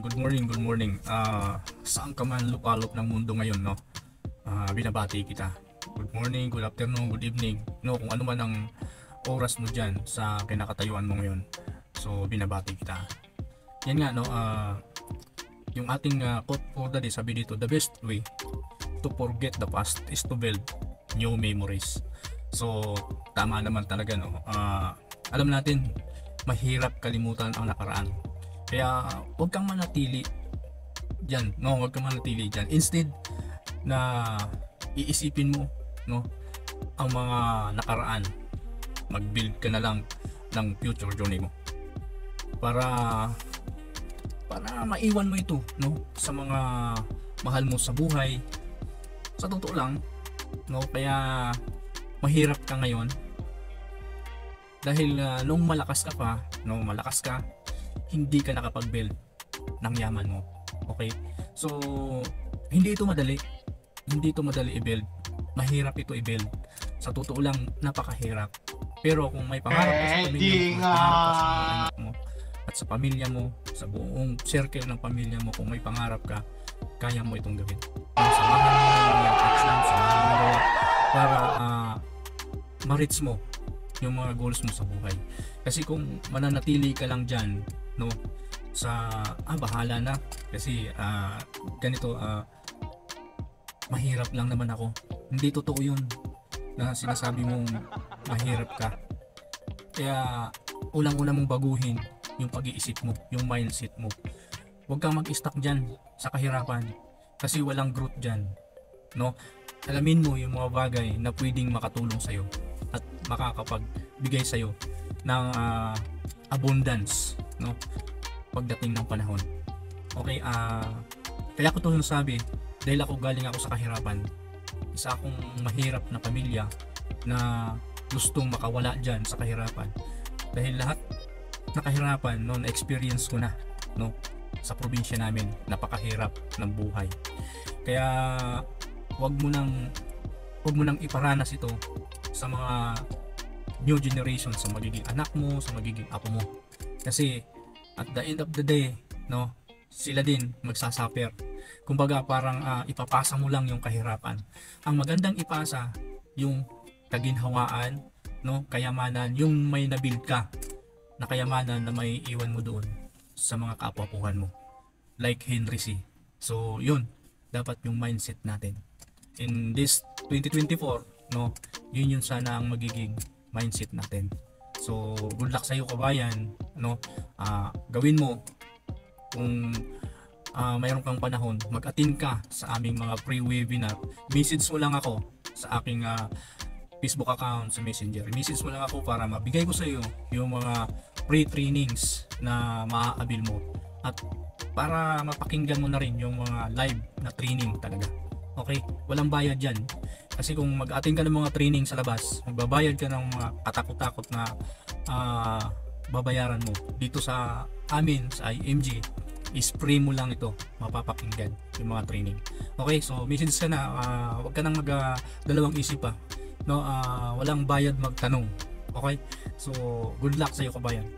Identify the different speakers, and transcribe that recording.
Speaker 1: good morning, good morning. Saan ka man lupalop ng mundo ngayon, no? Binabati kita. Good morning, good afternoon, good evening. No, kung ano man ang oras mo diyan sa kinakatayuan mo ngayon. So, binabati kita. Yan nga, no? Yung ating quote for the day, sabi dito, the best way to forget the past is to build new memories. So, tama naman talaga, no? Alam natin, mahirap kalimutan ang nakaraan. Kaya huwag kang manatili diyan, no? Huwag kang manatili diyan. Instead na iisipin mo, no, ang mga nakaraan, mag-build ka na lang ng future journey mo. Para maiwan mo ito, no, sa mga mahal mo sa buhay. Sa totoo lang, no, kaya mahirap ka ngayon dahil nung malakas ka pa, no, malakas ka, hindi ka nakapag-build ng yaman mo. Okay? So, hindi ito madali. Hindi ito madali i-build. Mahirap ito i-build. Sa totoo lang, napakahirap. Pero kung may pangarap ka sa pamilya mo, may pangarap ka sa mga anak mo, at sa pamilya mo, sa buong circle ng pamilya mo, kung may pangarap ka, kaya mo itong gawin. Samahan mo ng mga action, samahan mo magawa para ma-reach mo yung mga goals mo sa buhay. Kasi kung mananatili ka lang dyan, no, sa bahala na kasi ganito, mahirap lang naman ako. Hindi totoo yun na sinasabi mong mahirap ka. Kaya unang-una mong baguhin yung pag-iisip mo, yung mindset mo. Huwag kang mag-stuck dyan sa kahirapan kasi walang growth dyan, no? Alamin mo yung mga bagay na pwedeng makatulong sa'yo at makakapagbigay sa'yo ng abundance, no, pagdating ng panahon. Okay, kaya ko ito nasabi dahil galing ako sa kahirapan. Isa akong mahirap na pamilya na gustong makawala dyan sa kahirapan. Dahil lahat na kahirapan, no, na-experience ko na, no, sa probinsya namin, napakahirap ng buhay. Kaya wag mo nang iparanas ito sa mga new generation, sa magiging anak mo, sa magiging apo mo. Kasi at the end of the day, no, sila din magsasuffer. Kumbaga parang ipapasa mo lang yung kahirapan. Ang magandang ipasa yung kaginhawaan, no, kayamanan, yung may nabuild ka na kayamanan na may iwan mo doon sa mga kapwa-puhan mo. Like Henry C. So, yun, dapat yung mindset natin. In this 2024, no, yun sana ang magiging mindset natin. So, good luck sa iyo, kabayan, no? Gawin mo kung mayroon kang panahon, mag-attend ka sa aming mga pre-webinar. Message mo lang ako sa aking Facebook account sa Messenger. Message mo lang ako para mabigay ko sa iyo yung mga pre-trainings na maa-avail mo at para mapakinggan mo na rin yung mga live na training talaga. Okay? Walang bayad dyan. Kasi kung mag-attend ka ng mga training sa labas, magbabayad ka ng mga katakot-takot na babayaran mo. Dito sa amin, sa IMG, is free mo lang ito, mapapakinggan yung mga training. Okay, so message ka na, huwag ka nang dalawang isip pa. No, walang bayad magtanong. Okay? So, good luck sa iyo, kabayan.